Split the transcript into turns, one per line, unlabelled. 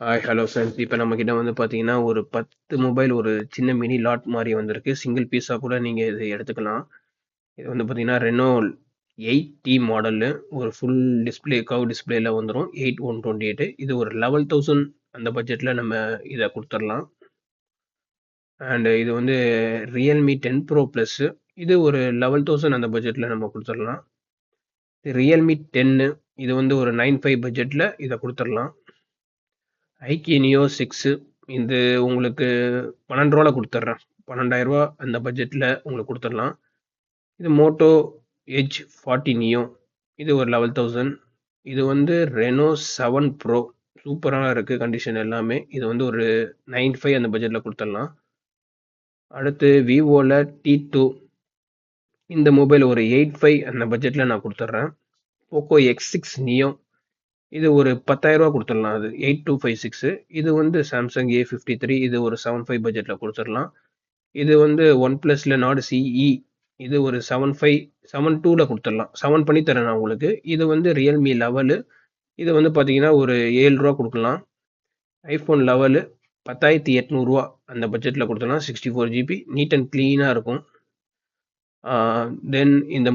Hello friends. இப்போ நம்மக்கிட்ட வந்து பார்த்தீங்கன்னா, ஒரு 10 மொபைல் ஒரு சின்ன மினி லாட் மாரி வந்திருக்கு. சிங்கிள் பீஸா கூட நீங்க இத எடுத்துக்கலாம். இது வந்து பார்த்தீங்கன்னா, ரெனோ 8T மாடலு. ஒரு ஃபுல் டிஸ்ப்ளே கர்வ் டிஸ்ப்ளேல வந்துரும். 8128 இது ஒரு 11,000 அந்த பட்ஜெட்ல நம்ம இத குடுத்துறலாம். அண்ட் இது வந்து Realme 10 Pro Plus. இது ஒரு 11,000 அந்த பட்ஜெட்ல நம்ம குடுத்துறலாம். Realme 10 இது வந்து ஒரு 9,500 பட்ஜெட்ல இத குடுத்துறலாம். ஐக்கிய நியோ 6 இது உங்களுக்கு 12 குடுத்துட்றேன். 12,000 அந்த பட்ஜெட்ல உங்களுக்கு குடுத்துடலாம். இது மோட்டோ எட்ஜ் 40 நியோ. இது ஒரு 11,000. இது வந்து ரெனோ 7 ப்ரோ. சூப்பரா இருக்கு கண்டிஷன் எல்லாமே. இது வந்து ஒரு 9,500 அந்த பட்ஜெட்ல குடுத்துடலாம். அடுத்து விவோல T2. இந்த மொபைல் ஒரு 8,500 அந்த பட்ஜெட்ல நான் குடுத்துட்றேன். Poco X6 neo. இது ஒரு 10,000 குடுத்துடலாம் அது. 8256. இது வந்து சாம்சங் A53. இது ஒரு 7,500 பட்ஜெட்ல குடுத்துடலாம். இது வந்து ஒன் பிளஸ்ல நாட் சிஇ. இது ஒரு 7,500 7,2ல குடுத்துடலாம். 7 பண்ணி தரேன் நான் உங்களுக்கு. இது வந்து ரியல்மி 11. இது வந்து பார்த்தீங்கன்னா ஒரு ரூ. 7 குடுக்கலாம். ஐஃபோன் 11 10,800 அந்த பட்ஜெட்ல குடுத்துடலாம். 64 ஜிபி நீட் அண்ட் கிளீனா இருக்கும். தென் இந்த